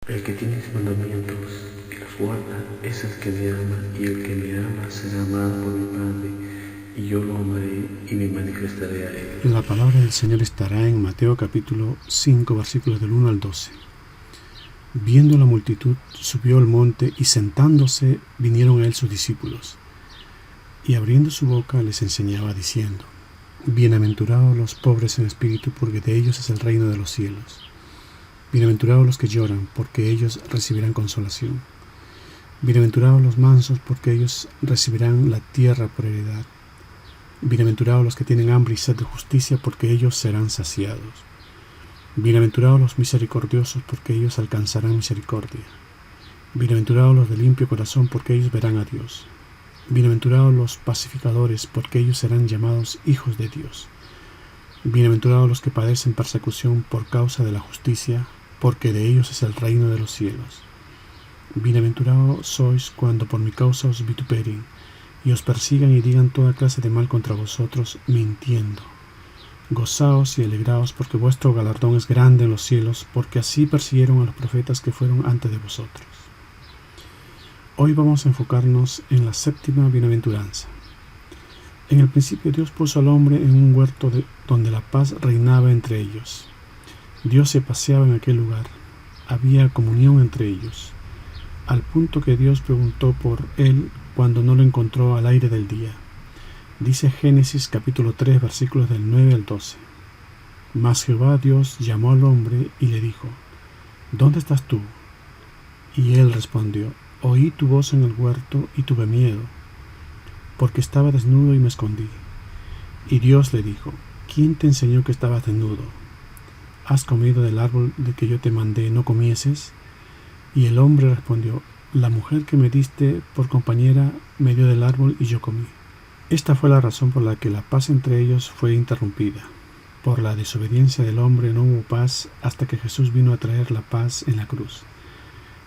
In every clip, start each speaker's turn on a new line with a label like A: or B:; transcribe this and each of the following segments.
A: El que tiene mis mandamientos y los guarda es el que me ama, y el que me ama será amado por mi Padre, y yo lo amaré y me manifestaré a él.
B: La palabra del Señor estará en Mateo capítulo 5, versículos del 1 al 12. Viendo la multitud, subió al monte, y sentándose vinieron a él sus discípulos. Y abriendo su boca les enseñaba diciendo: Bienaventurados los pobres en espíritu, porque de ellos es el reino de los cielos. Bienaventurados los que lloran, porque ellos recibirán consolación. Bienaventurados los mansos, porque ellos recibirán la tierra por heredad. Bienaventurados los que tienen hambre y sed de justicia, porque ellos serán saciados. Bienaventurados los misericordiosos, porque ellos alcanzarán misericordia. Bienaventurados los de limpio corazón, porque ellos verán a Dios. Bienaventurados los pacificadores, porque ellos serán llamados hijos de Dios. Bienaventurados los que padecen persecución por causa de la justicia, porque de ellos es el reino de los cielos. Bienaventurados sois cuando por mi causa os vituperien, y os persigan y digan toda clase de mal contra vosotros, mintiendo. Gozaos y alegraos, porque vuestro galardón es grande en los cielos, porque así persiguieron a los profetas que fueron antes de vosotros. Hoy vamos a enfocarnos en la séptima bienaventuranza. En el principio Dios puso al hombre en un huerto donde la paz reinaba entre ellos. Dios se paseaba en aquel lugar. Había comunión entre ellos, al punto que Dios preguntó por él cuando no lo encontró al aire del día. Dice Génesis capítulo 3, versículos del 9 al 12. Mas Jehová Dios llamó al hombre y le dijo: ¿Dónde estás tú? Y él respondió: Oí tu voz en el huerto y tuve miedo, porque estaba desnudo y me escondí. Y Dios le dijo: ¿Quién te enseñó que estabas desnudo? ¿Has comido del árbol de que yo te mandé no comieses? Y el hombre respondió: La mujer que me diste por compañera me dio del árbol y yo comí. Esta fue la razón por la que la paz entre ellos fue interrumpida. Por la desobediencia del hombre no hubo paz hasta que Jesús vino a traer la paz en la cruz.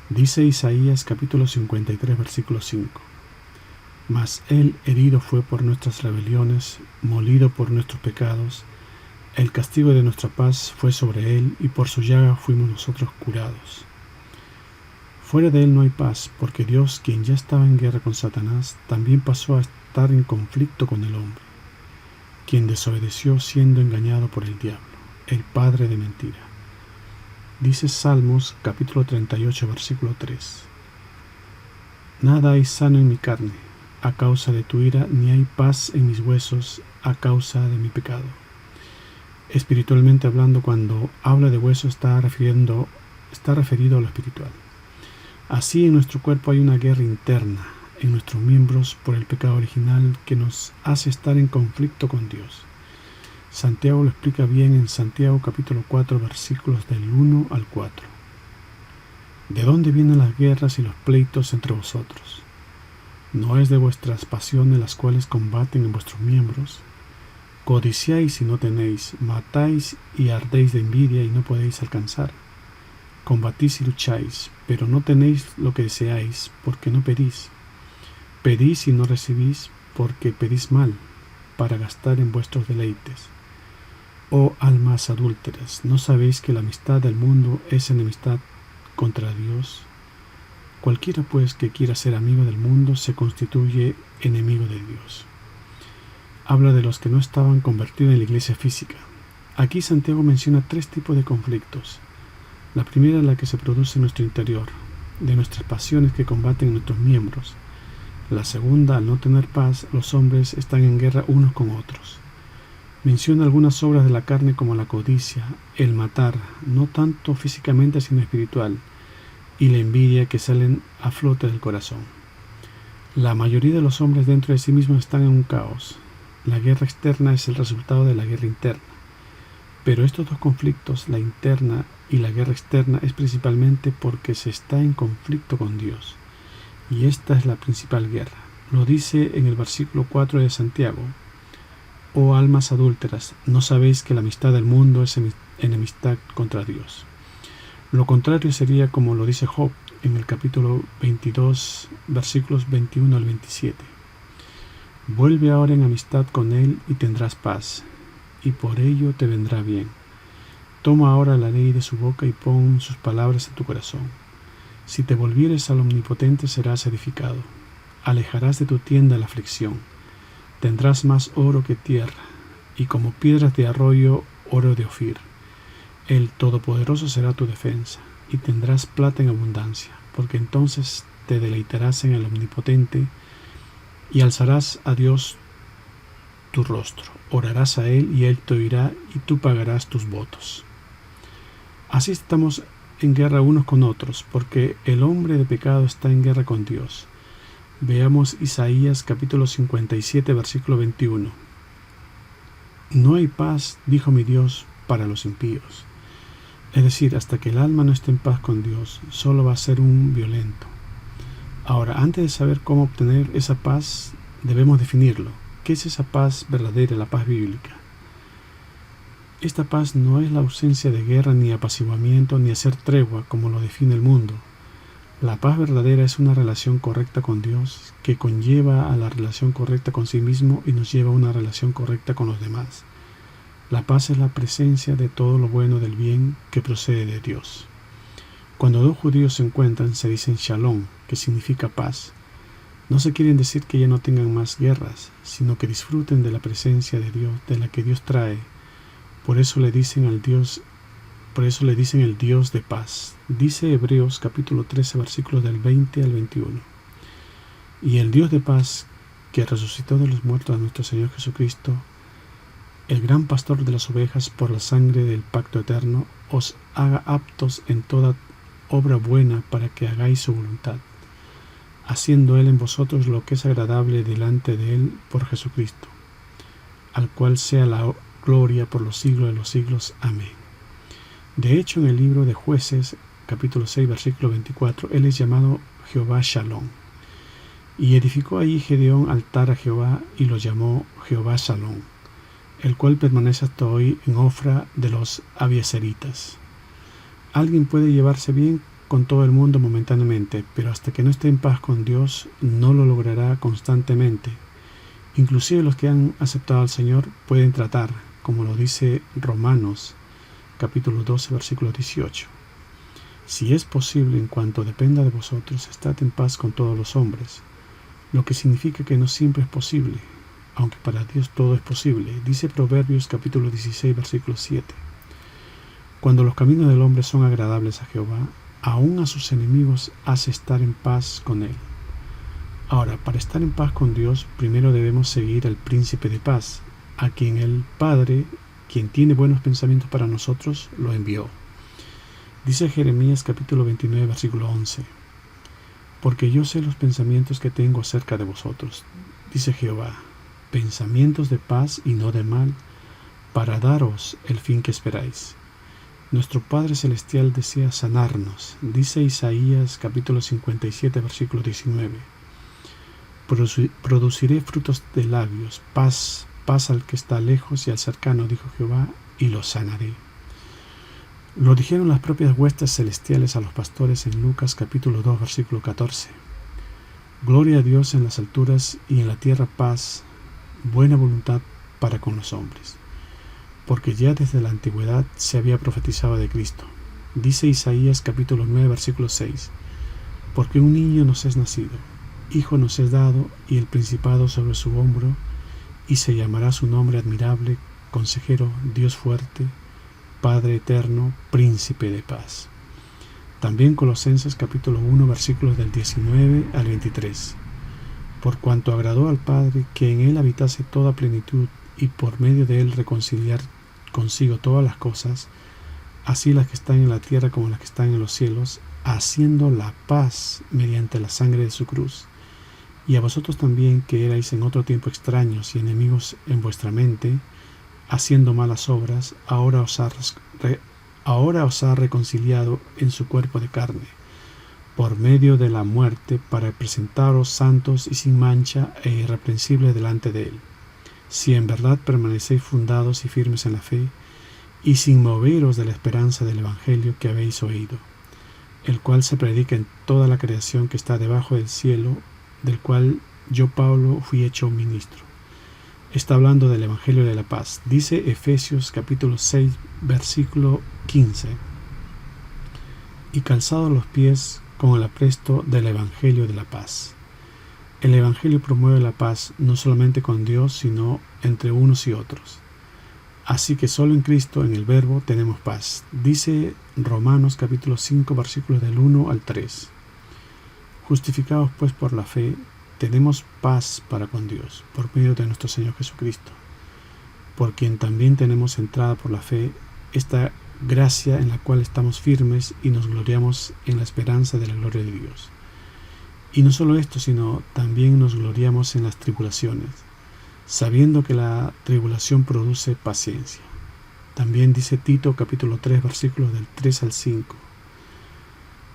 B: Dice Isaías capítulo 53, versículo 5. Mas él herido fue por nuestras rebeliones, molido por nuestros pecados. El castigo de nuestra paz fue sobre él, y por su llaga fuimos nosotros curados. Fuera de él no hay paz, porque Dios, quien ya estaba en guerra con Satanás, también pasó a estar en conflicto con el hombre, quien desobedeció siendo engañado por el diablo, el padre de mentira. Dice Salmos capítulo 38, versículo 3. Nada hay sano en mi carne, a causa de tu ira, ni hay paz en mis huesos, a causa de mi pecado. Espiritualmente hablando, cuando habla de hueso está referido a lo espiritual. Así en nuestro cuerpo hay una guerra interna en nuestros miembros por el pecado original que nos hace estar en conflicto con Dios. Santiago lo explica bien en Santiago capítulo 4, versículos del 1 al 4. ¿De dónde vienen las guerras y los pleitos entre vosotros? ¿No es de vuestras pasiones las cuales combaten en vuestros miembros? Codiciáis y no tenéis, matáis y ardéis de envidia y no podéis alcanzar. Combatís y lucháis, pero no tenéis lo que deseáis, porque no pedís. Pedís y no recibís, porque pedís mal, para gastar en vuestros deleites. Oh almas adúlteras, ¿no sabéis que la amistad del mundo es enemistad contra Dios? Cualquiera pues que quiera ser amigo del mundo se constituye enemigo de Dios. Habla de los que no estaban convertidos en la iglesia física. Aquí Santiago menciona 3 tipos de conflictos. La primera es la que se produce en nuestro interior, de nuestras pasiones que combaten en nuestros miembros. La segunda, al no tener paz, los hombres están en guerra unos con otros. Menciona algunas obras de la carne como la codicia, el matar, no tanto físicamente sino espiritual, y la envidia que salen a flote del corazón. La mayoría de los hombres dentro de sí mismos están en un caos. La guerra externa es el resultado de la guerra interna. Pero estos 2 conflictos, la interna y la guerra externa, es principalmente porque se está en conflicto con Dios. Y esta es la principal guerra. Lo dice en el versículo 4 de Santiago: Oh almas adúlteras, ¿no sabéis que la amistad del mundo es enemistad contra Dios? Lo contrario sería como lo dice Job en el capítulo 22, versículos 21 al 27. Vuelve ahora en amistad con él y tendrás paz, y por ello te vendrá bien. Toma ahora la ley de su boca y pon sus palabras en tu corazón. Si te volvieres al Omnipotente serás edificado. Alejarás de tu tienda la aflicción. Tendrás más oro que tierra, y como piedras de arroyo, oro de Ofir. El Todopoderoso será tu defensa, y tendrás plata en abundancia, porque entonces te deleitarás en el Omnipotente, y alzarás a Dios tu rostro. Orarás a Él, y Él te oirá, y tú pagarás tus votos. Así estamos en guerra unos con otros, porque el hombre de pecado está en guerra con Dios. Veamos Isaías capítulo 57, versículo 21. No hay paz, dijo mi Dios, para los impíos. Es decir, hasta que el alma no esté en paz con Dios, solo va a ser un violento. Ahora, antes de saber cómo obtener esa paz, debemos definirlo. ¿Qué es esa paz verdadera, la paz bíblica? Esta paz no es la ausencia de guerra, ni apaciguamiento, ni hacer tregua, como lo define el mundo. La paz verdadera es una relación correcta con Dios que conlleva a la relación correcta con sí mismo y nos lleva a una relación correcta con los demás. La paz es la presencia de todo lo bueno del bien que procede de Dios. Cuando dos judíos se encuentran se dicen shalom, que significa paz. No se quieren decir que ya no tengan más guerras, sino que disfruten de la presencia de Dios, de la que Dios trae. Por eso le dicen el Dios de paz. Dice Hebreos capítulo 13 versículos del 20 al 21. Y el Dios de paz, que resucitó de los muertos a nuestro Señor Jesucristo, el gran pastor de las ovejas por la sangre del pacto eterno, os haga aptos en toda obra buena para que hagáis su voluntad, haciendo Él en vosotros lo que es agradable delante de Él por Jesucristo, al cual sea la gloria por los siglos de los siglos. Amén. De hecho, en el libro de Jueces, capítulo 6, versículo 24, Él es llamado Jehová Shalom. Y edificó allí Gedeón altar a Jehová y lo llamó Jehová Shalom, el cual permanece hasta hoy en Ofra de los Abiezeritas. Alguien puede llevarse bien con todo el mundo momentáneamente, pero hasta que no esté en paz con Dios, no lo logrará constantemente. Inclusive los que han aceptado al Señor pueden tratar, como lo dice Romanos, capítulo 12, versículo 18. Si es posible, en cuanto dependa de vosotros, estad en paz con todos los hombres, lo que significa que no siempre es posible, aunque para Dios todo es posible. Dice Proverbios capítulo 16, versículo 7. Cuando los caminos del hombre son agradables a Jehová, aún a sus enemigos hace estar en paz con él. Ahora, para estar en paz con Dios, primero debemos seguir al príncipe de paz, a quien el Padre, quien tiene buenos pensamientos para nosotros, lo envió. Dice Jeremías capítulo 29, versículo 11. Porque yo sé los pensamientos que tengo acerca de vosotros, dice Jehová, pensamientos de paz y no de mal, para daros el fin que esperáis. Nuestro Padre Celestial desea sanarnos, dice Isaías capítulo 57, versículo 19. Produciré frutos de labios, paz al que está lejos y al cercano, dijo Jehová, y lo sanaré. Lo dijeron las propias huestes celestiales a los pastores en Lucas capítulo 2, versículo 14. Gloria a Dios en las alturas y en la tierra paz, buena voluntad para con los hombres. Porque ya desde la antigüedad se había profetizado de Cristo. Dice Isaías capítulo 9, versículo 6. Porque un niño nos es nacido, hijo nos es dado, y el principado sobre su hombro, y se llamará su nombre admirable, consejero, Dios fuerte, Padre eterno, príncipe de paz. También Colosenses capítulo 1, versículos del 19 al 23. Por cuanto agradó al Padre que en él habitase toda plenitud, y por medio de él reconciliar consigo todas las cosas, así las que están en la tierra como las que están en los cielos, haciendo la paz mediante la sangre de su cruz. Y a vosotros también, que erais en otro tiempo extraños y enemigos en vuestra mente, haciendo malas obras, ahora os ha reconciliado en su cuerpo de carne, por medio de la muerte, para presentaros santos y sin mancha e irreprensibles delante de él. Si en verdad permanecéis fundados y firmes en la fe, y sin moveros de la esperanza del Evangelio que habéis oído, el cual se predica en toda la creación que está debajo del cielo, del cual yo, Pablo, fui hecho ministro. Está hablando del Evangelio de la paz. Dice Efesios capítulo 6, versículo 15. Y calzados los pies con el apresto del Evangelio de la paz. El Evangelio promueve la paz no solamente con Dios, sino entre unos y otros. Así que solo en Cristo, en el Verbo, tenemos paz. Dice Romanos capítulo 5, versículos del 1 al 3. Justificados pues por la fe, tenemos paz para con Dios, por medio de nuestro Señor Jesucristo, por quien también tenemos entrada por la fe, esta gracia en la cual estamos firmes y nos gloriamos en la esperanza de la gloria de Dios. Y no solo esto, sino también nos gloriamos en las tribulaciones, sabiendo que la tribulación produce paciencia. También dice Tito capítulo 3 versículos del 3 al 5.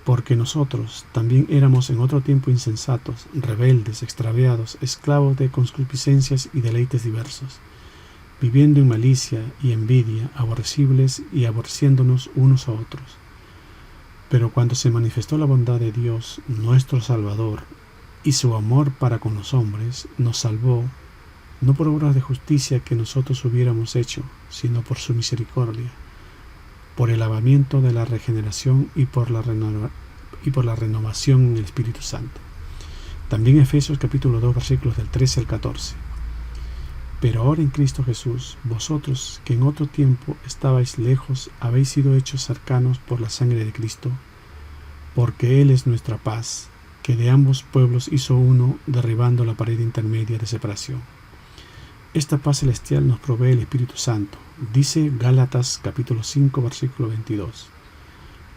B: Porque nosotros también éramos en otro tiempo insensatos, rebeldes, extraviados, esclavos de concupiscencias y deleites diversos, viviendo en malicia y envidia, aborrecibles y aborreciéndonos unos a otros. Pero cuando se manifestó la bondad de Dios, nuestro Salvador, y su amor para con los hombres, nos salvó, no por obras de justicia que nosotros hubiéramos hecho, sino por su misericordia, por el lavamiento de la regeneración y por la renovación en el Espíritu Santo. También Efesios capítulo 2 versículos del 13 al 14. Pero ahora en Cristo Jesús, vosotros que en otro tiempo estabais lejos, habéis sido hechos cercanos por la sangre de Cristo, porque Él es nuestra paz, que de ambos pueblos hizo uno, derribando la pared intermedia de separación. Esta paz celestial nos provee el Espíritu Santo, dice Gálatas capítulo 5 versículo 22.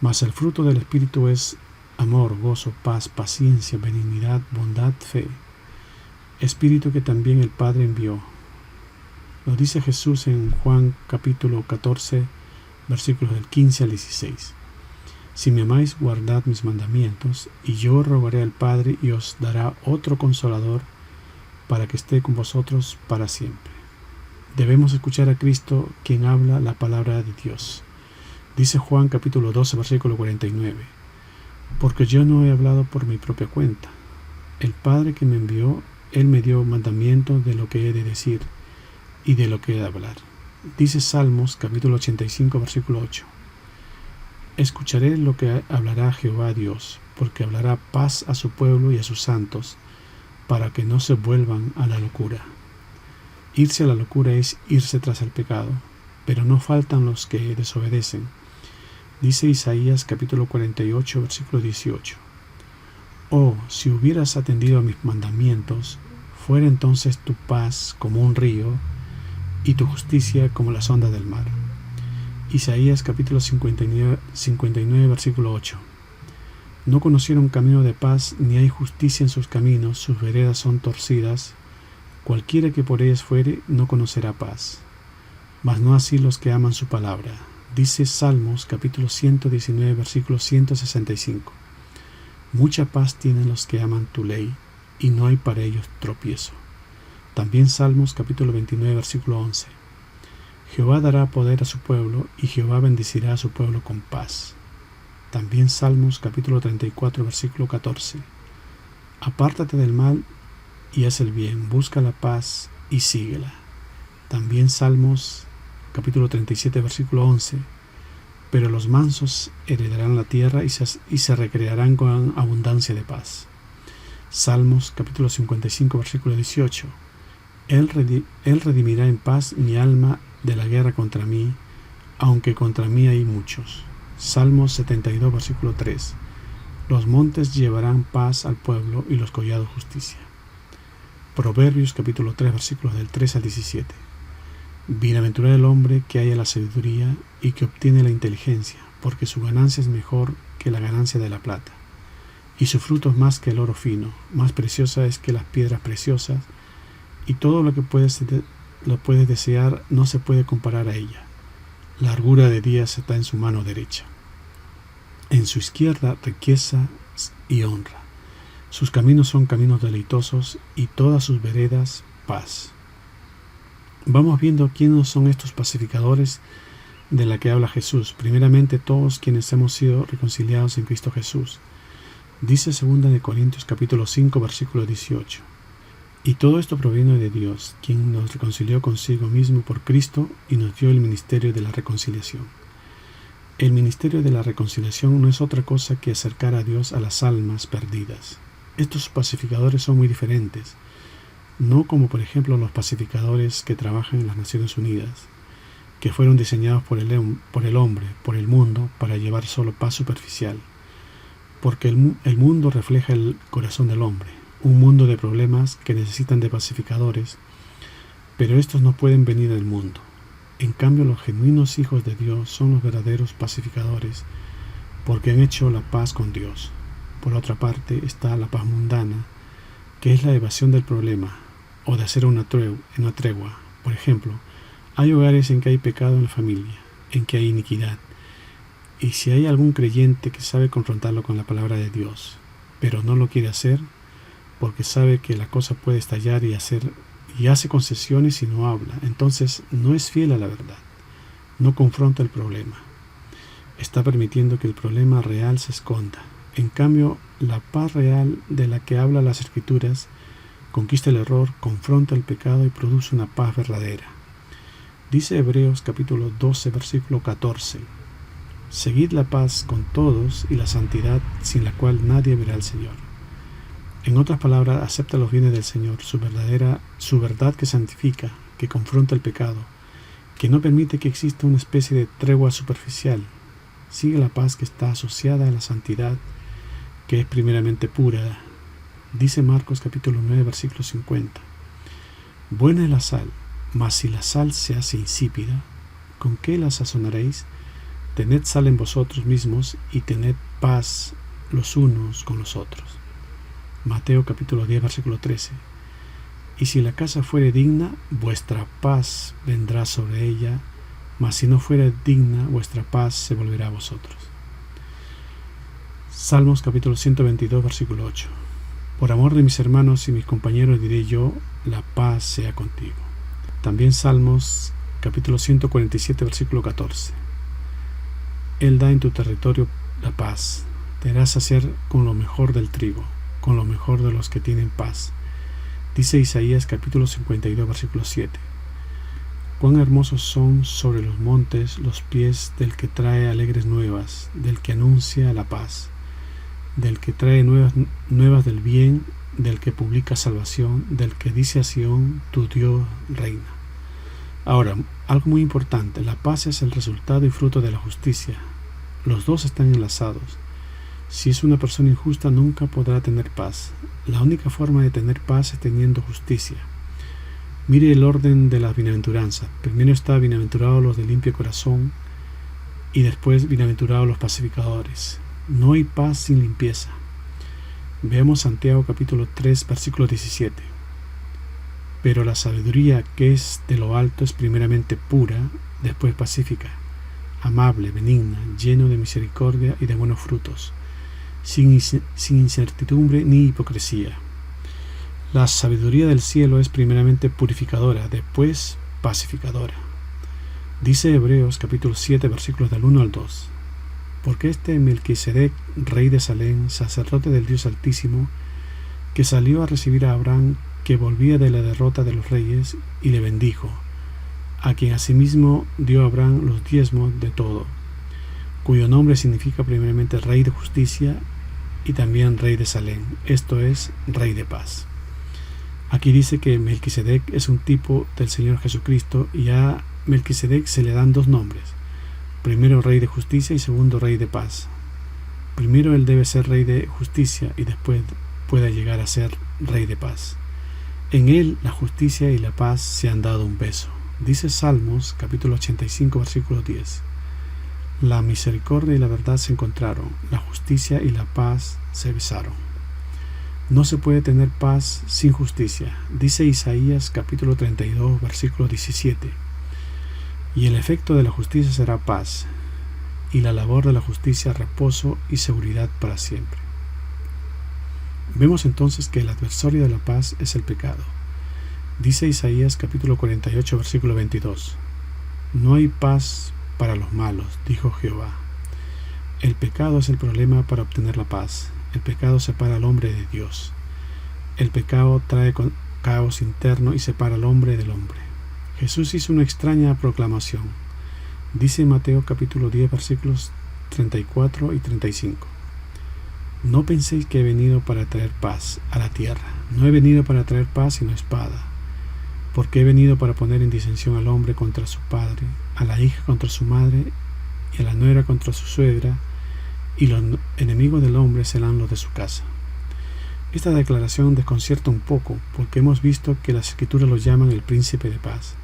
B: Mas el fruto del Espíritu es amor, gozo, paz, paciencia, benignidad, bondad, fe. Espíritu que también el Padre envió. Lo dice Jesús en Juan capítulo 14 versículos del 15 al 16. Si me amáis, guardad mis mandamientos, y yo rogaré al Padre y os dará otro consolador para que esté con vosotros para siempre. Debemos escuchar a Cristo, quien habla la palabra de Dios. Dice Juan capítulo 12 versículo 49. Porque yo no he hablado por mi propia cuenta. El Padre que me envió, Él me dio mandamiento de lo que he de decir y de lo que he de hablar. Dice Salmos capítulo 85 versículo 8. Escucharé lo que hablará Jehová Dios, porque hablará paz a su pueblo y a sus santos, para que no se vuelvan a la locura. Irse a la locura es irse tras el pecado, pero no faltan los que desobedecen. Dice Isaías capítulo 48 versículo 18. Oh, si hubieras atendido a mis mandamientos, fuera entonces tu paz como un río y tu justicia como las ondas del mar. Isaías capítulo 59 versículo 8. No conocieron camino de paz, ni hay justicia en sus caminos, sus veredas son torcidas. Cualquiera que por ellas fuere, no conocerá paz. Mas no así los que aman su palabra. Dice Salmos capítulo 119 versículo 165. Mucha paz tienen los que aman tu ley, y no hay para ellos tropiezo. También Salmos capítulo 29 versículo 11. Jehová dará poder a su pueblo, y Jehová bendecirá a su pueblo con paz. También Salmos capítulo 34 versículo 14. Apártate del mal y haz el bien, busca la paz y síguela. También Salmos capítulo 37 versículo 11. Pero los mansos heredarán la tierra y se recrearán con abundancia de paz. Salmos capítulo 55 versículo 18. Él redimirá en paz mi alma de la guerra contra mí, aunque contra mí hay muchos. Salmos 72 versículo 3. Los montes llevarán paz al pueblo y los collados justicia. Proverbios capítulo 3 versículos del 3 al 17. Bienaventurado el hombre que haya la sabiduría y que obtiene la inteligencia, porque su ganancia es mejor que la ganancia de la plata, y su fruto es más que el oro fino, más preciosa es que las piedras preciosas, y todo lo que puedes desear no se puede comparar a ella. Largura de días está en su mano derecha. En su izquierda riqueza y honra. Sus caminos son caminos deleitosos y todas sus veredas paz. Vamos viendo quiénes son estos pacificadores de la que habla Jesús. Primeramente, todos quienes hemos sido reconciliados en Cristo Jesús. Dice 2 Corintios capítulo 5 versículo 18. Y todo esto proviene de Dios, quien nos reconcilió consigo mismo por Cristo y nos dio el ministerio de la reconciliación. El ministerio de la reconciliación no es otra cosa que acercar a Dios a las almas perdidas. Estos pacificadores son muy diferentes, no como por ejemplo los pacificadores que trabajan en las Naciones Unidas, que fueron diseñados por el hombre, por el mundo, para llevar solo paz superficial, porque el mundo refleja el corazón del hombre, un mundo de problemas que necesitan de pacificadores, pero estos no pueden venir del mundo. En cambio, los genuinos hijos de Dios son los verdaderos pacificadores, porque han hecho la paz con Dios. Por otra parte está la paz mundana, que es la evasión del problema, o de hacer una tregua. Por ejemplo, hay hogares en que hay pecado en la familia, en que hay iniquidad, y si hay algún creyente que sabe confrontarlo con la palabra de Dios, pero no lo quiere hacer, porque sabe que la cosa puede estallar y hace concesiones y no habla, entonces no es fiel a la verdad, no confronta el problema, está permitiendo que el problema real se esconda. En cambio, la paz real de la que habla las Escrituras conquista el error, confronta el pecado y produce una paz verdadera. Dice Hebreos capítulo 12, versículo 14: Seguid la paz con todos y la santidad, sin la cual nadie verá al Señor. En otras palabras, acepta los bienes del Señor, su verdad que santifica, que confronta el pecado, que no permite que exista una especie de tregua superficial. Sigue la paz que está asociada a la santidad, que es primeramente pura. Dice Marcos capítulo 9, versículo 50. Buena es la sal, mas si la sal se hace insípida, ¿con qué la sazonaréis? Tened sal en vosotros mismos y tened paz los unos con los otros. Mateo capítulo 10, versículo 13. Y si la casa fuere digna, vuestra paz vendrá sobre ella, mas si no fuere digna, vuestra paz se volverá a vosotros. Salmos capítulo 122, versículo 8. Por amor de mis hermanos y mis compañeros diré yo, la paz sea contigo. También Salmos capítulo 147, versículo 14. Él da en tu territorio la paz, te hará saciar con lo mejor del trigo, con lo mejor de los que tienen paz. Dice Isaías capítulo 52, versículo 7. Cuán hermosos son sobre los montes los pies del que trae alegres nuevas, del que anuncia la paz, del que trae nuevas del bien, del que publica salvación, del que dice a Sión, tu Dios reina. Ahora, algo muy importante, la paz es el resultado y fruto de la justicia. Los dos están enlazados. Si es una persona injusta, nunca podrá tener paz. La única forma de tener paz es teniendo justicia. Mire el orden de las bienaventuranzas. Primero está bienaventurados los de limpio corazón y después bienaventurados los pacificadores. No hay paz sin limpieza. Veamos Santiago capítulo 3, versículo 17. Pero la sabiduría que es de lo alto es primeramente pura, después pacífica, amable, benigna, lleno de misericordia y de buenos frutos, sin incertidumbre ni hipocresía. La sabiduría del cielo es primeramente purificadora, después pacificadora. Dice Hebreos capítulo 7, versículos del 1 al 2. Porque este Melquisedec, rey de Salem, sacerdote del Dios Altísimo, que salió a recibir a Abraham, que volvía de la derrota de los reyes, y le bendijo, a quien asimismo dio a Abraham los diezmos de todo, cuyo nombre significa primeramente Rey de Justicia y también Rey de Salem, esto es, Rey de Paz. Aquí dice que Melquisedec es un tipo del Señor Jesucristo y a Melquisedec se le dan dos nombres, primero Rey de Justicia y segundo Rey de Paz. Primero él debe ser Rey de Justicia y después pueda llegar a ser Rey de Paz. En él la justicia y la paz se han dado un beso. Dice Salmos capítulo 85 versículo 10. La misericordia y la verdad se encontraron, la justicia y la paz se besaron. No se puede tener paz sin justicia. Dice Isaías capítulo 32 versículo 17. Y el efecto de la justicia será paz, y la labor de la justicia reposo y seguridad para siempre. Vemos entonces que el adversario de la paz es el pecado. Dice Isaías capítulo 48 versículo 22. No hay paz para los malos, dijo Jehová. El pecado es el problema para obtener la paz. El pecado separa al hombre de Dios. El pecado trae caos interno y separa al hombre del hombre. Jesús hizo una extraña proclamación. Dice Mateo capítulo 10 versículos 34 y 35. No penséis que he venido para traer paz a la tierra. No he venido para traer paz sino espada. Porque he venido para poner en disensión al hombre contra su padre, a la hija contra su madre y a la nuera contra su suegra, y los enemigos del hombre serán los de su casa. Esta declaración desconcierta un poco, porque hemos visto que las Escrituras lo llaman el príncipe de paz.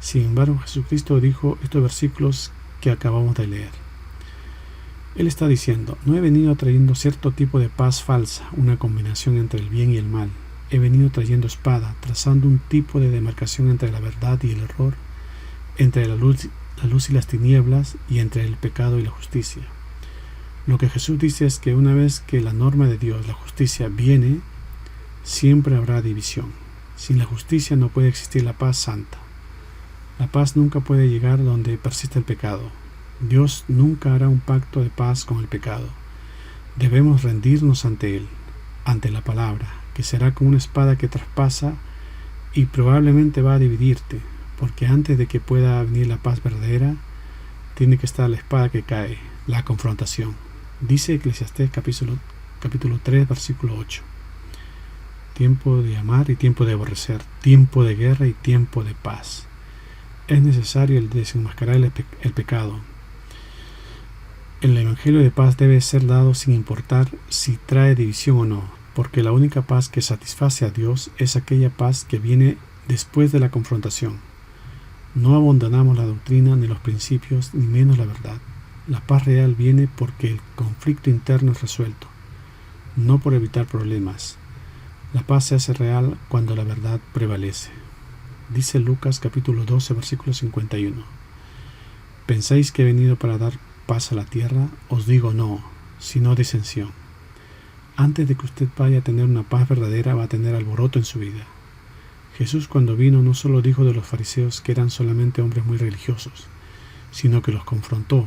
B: Sin embargo, Jesucristo dijo estos versículos que acabamos de leer. Él está diciendo: no he venido trayendo cierto tipo de paz falsa, una combinación entre el bien y el mal. He venido trayendo espada, trazando un tipo de demarcación entre la verdad y el error, entre la luz y las tinieblas, y entre el pecado y la justicia. Lo que Jesús dice es que una vez que la norma de Dios, la justicia, viene, siempre habrá división. Sin la justicia no puede existir la paz santa. La paz nunca puede llegar donde persiste el pecado. Dios nunca hará un pacto de paz con el pecado. Debemos rendirnos ante Él, ante la palabra, que será como una espada que traspasa y probablemente va a dividirte, porque antes de que pueda venir la paz verdadera, tiene que estar la espada que cae, la confrontación. Dice Eclesiastés capítulo 3, versículo 8. Tiempo de amar y tiempo de aborrecer, tiempo de guerra y tiempo de paz. Es necesario el desenmascarar el pecado. El Evangelio de paz debe ser dado sin importar si trae división o no, porque la única paz que satisface a Dios es aquella paz que viene después de la confrontación. No abandonamos la doctrina ni los principios, ni menos la verdad. La paz real viene porque el conflicto interno es resuelto, no por evitar problemas. La paz se hace real cuando la verdad prevalece. Dice Lucas capítulo 12, versículo 51. ¿Pensáis que he venido para dar paz a la tierra? Os digo no, sino disensión. Antes de que usted vaya a tener una paz verdadera, va a tener alboroto en su vida. Jesús, cuando vino, no solo dijo de los fariseos que eran solamente hombres muy religiosos, sino que los confrontó.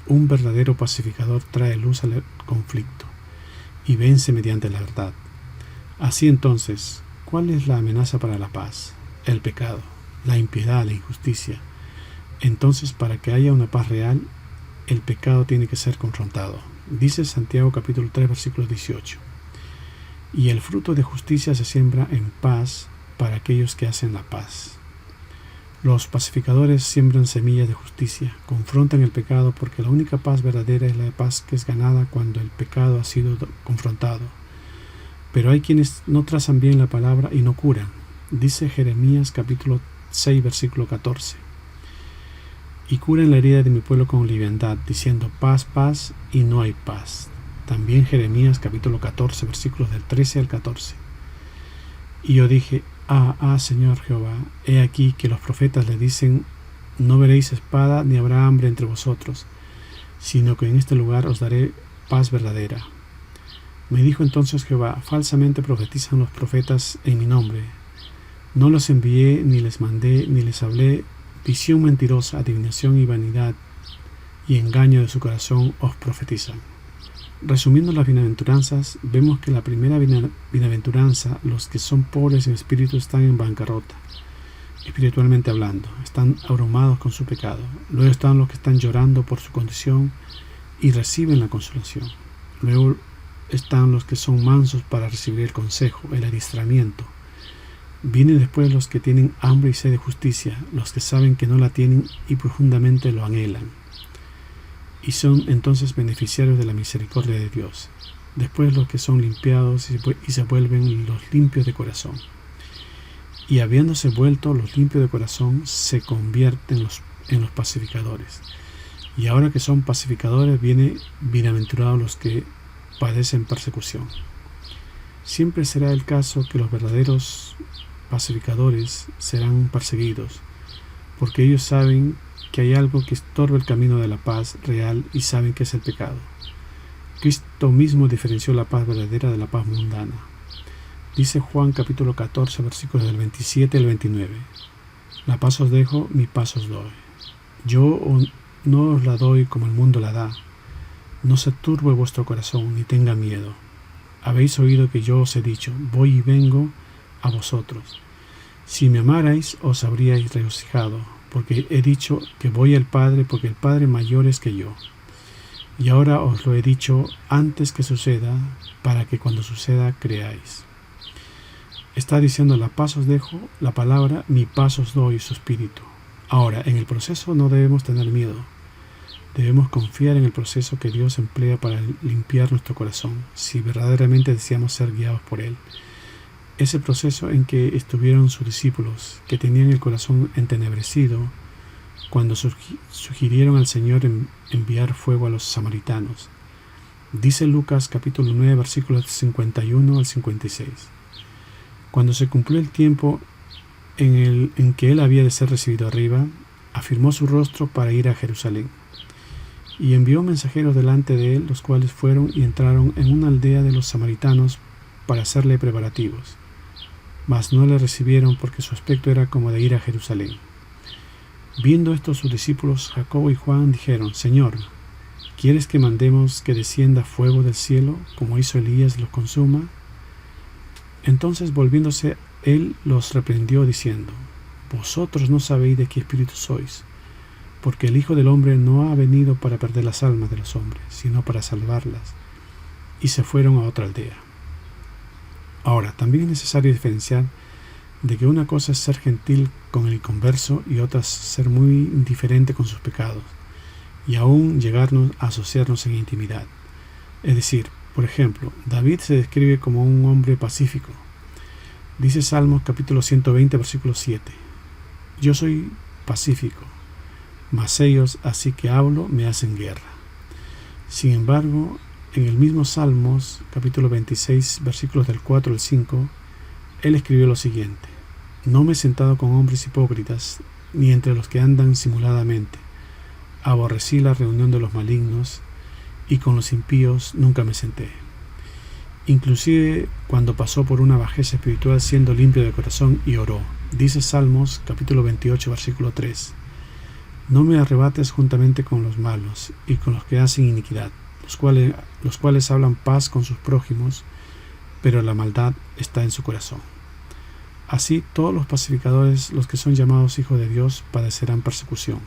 B: Un verdadero pacificador trae luz al conflicto y vence mediante la verdad. Así entonces, ¿cuál es la amenaza para la paz? El pecado, la impiedad, la injusticia. Entonces, para que haya una paz real, el pecado tiene que ser confrontado. Dice Santiago capítulo 3, versículo 18. Y el fruto de justicia se siembra en paz para aquellos que hacen la paz. Los pacificadores siembran semillas de justicia, confrontan el pecado, porque la única paz verdadera es la paz que es ganada cuando el pecado ha sido confrontado. Pero hay quienes no trazan bien la palabra y no curan. Dice Jeremías capítulo 6, versículo 14. Y curan la herida de mi pueblo con liviandad, diciendo paz, paz, y no hay paz. También Jeremías capítulo 14, versículos del 13 al 14. Y yo dije: Señor Jehová, he aquí que los profetas le dicen: no veréis espada ni habrá hambre entre vosotros, sino que en este lugar os daré paz verdadera. Me dijo entonces Jehová: falsamente profetizan los profetas en mi nombre. No los envié, ni les mandé, ni les hablé. Visión mentirosa, adivinación y vanidad y engaño de su corazón os profetizan. Resumiendo las bienaventuranzas, vemos que la primera bienaventuranza, los que son pobres en espíritu están en bancarrota, espiritualmente hablando, están abrumados con su pecado. Luego están los que están llorando por su condición y reciben la consolación. Luego están los que son mansos para recibir el consejo, el adiestramiento. Vienen después los que tienen hambre y sed de justicia, los que saben que no la tienen y profundamente lo anhelan, y son entonces beneficiarios de la misericordia de Dios. Después los que son limpiados y se vuelven los limpios de corazón. Y habiéndose vuelto los limpios de corazón, se convierten en los pacificadores. Y ahora que son pacificadores, viene bienaventurados los que padecen persecución. Siempre será el caso que los verdaderos pacificadores serán perseguidos, porque ellos saben que hay algo que estorba el camino de la paz real y saben que es el pecado. Cristo mismo diferenció la paz verdadera de la paz mundana. Dice Juan capítulo 14, versículos del 27 al 29. La paz os dejo, mi paz os doy. Yo no os la doy como el mundo la da. No se turbe vuestro corazón, ni tenga miedo. Habéis oído que yo os he dicho: voy y vengo a vosotros. Si me amarais, os habríais regocijado, porque he dicho que voy al Padre, porque el Padre mayor es que yo. Y ahora os lo he dicho antes que suceda, para que cuando suceda creáis. Está diciendo: la paz os dejo, la palabra, mi paz os doy, su espíritu. Ahora, en el proceso no debemos tener miedo. Debemos confiar en el proceso que Dios emplea para limpiar nuestro corazón, si verdaderamente deseamos ser guiados por Él. Ese proceso en que estuvieron sus discípulos, que tenían el corazón entenebrecido, cuando sugirieron al Señor enviar fuego a los samaritanos. Dice Lucas capítulo 9, versículos 51 al 56. Cuando se cumplió el tiempo en que Él había de ser recibido arriba, afirmó su rostro para ir a Jerusalén. Y envió mensajeros delante de Él, los cuales fueron y entraron en una aldea de los samaritanos para hacerle preparativos. Mas no le recibieron, porque su aspecto era como de ir a Jerusalén. Viendo esto, sus discípulos Jacobo y Juan dijeron: Señor, ¿quieres que mandemos que descienda fuego del cielo, como hizo Elías, y los consuma? Entonces, volviéndose, Él los reprendió, diciendo: Vosotros no sabéis de qué espíritu sois, porque el Hijo del Hombre no ha venido para perder las almas de los hombres, sino para salvarlas. Y se fueron a otra aldea. Ahora, también es necesario diferenciar de que una cosa es ser gentil con el inconverso y otra es ser muy indiferente con sus pecados, y aún llegarnos a asociarnos en intimidad. Es decir, por ejemplo, David se describe como un hombre pacífico. Dice Salmos capítulo 120, versículo 7: Yo soy pacífico, mas ellos, así que hablo, me hacen guerra. Sin embargo, en el mismo Salmos capítulo 26, versículos del 4 al 5, él escribió lo siguiente: No me he sentado con hombres hipócritas, ni entre los que andan simuladamente. Aborrecí la reunión de los malignos, y con los impíos nunca me senté. Inclusive cuando pasó por una bajeza espiritual, siendo limpio de corazón, y oró. Dice Salmos capítulo 28, versículo 3: No me arrebates juntamente con los malos y con los que hacen iniquidad, los cuales hablan paz con sus prójimos, pero la maldad está en su corazón. Así todos los pacificadores, los que son llamados hijos de Dios, padecerán persecución.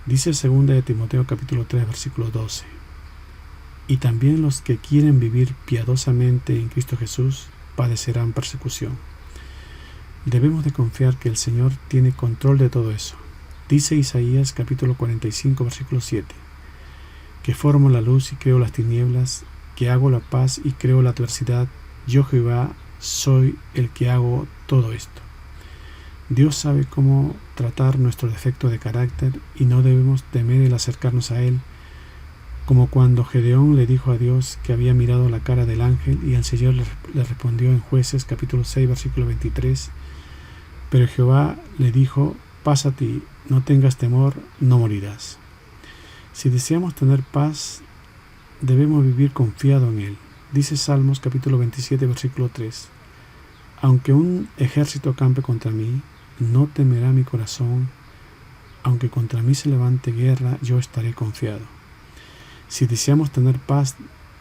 B: Dice 2 de Timoteo capítulo 3, versículo 12. Y también los que quieren vivir piadosamente en Cristo Jesús padecerán persecución. Debemos de confiar que el Señor tiene control de todo eso. Dice Isaías capítulo 45, versículo 7: Que formo la luz y creo las tinieblas, que hago la paz y creo la adversidad, yo Jehová soy el que hago todo esto. Dios sabe cómo tratar nuestro defecto de carácter y no debemos temer el acercarnos a Él, como cuando Gedeón le dijo a Dios que había mirado la cara del ángel, y el Señor le respondió en Jueces capítulo 6, versículo 23: Pero Jehová le dijo: Pásate, no tengas temor, no morirás. Si deseamos tener paz, debemos vivir confiado en Él. Dice Salmos capítulo 27, versículo 3: Aunque un ejército acampe contra mí, no temerá mi corazón. Aunque contra mí se levante guerra, yo estaré confiado. Si deseamos tener paz,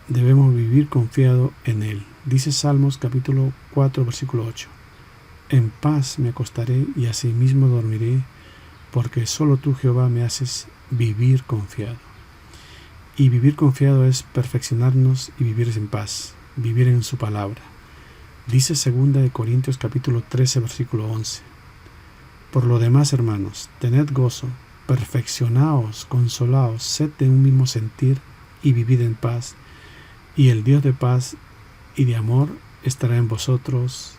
B: debemos vivir confiado en Él. Dice Salmos capítulo 4, versículo 8: En paz me acostaré y asimismo dormiré, porque solo tú, Jehová, me haces vivir confiado. Y vivir confiado es perfeccionarnos y vivir en paz, vivir en su palabra. Dice 2 de Corintios capítulo 13, versículo 11: Por lo demás, hermanos, tened gozo, perfeccionaos, consolaos, sed de un mismo sentir y vivid en paz, y el Dios de paz y de amor estará en vosotros.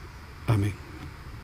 B: Amén.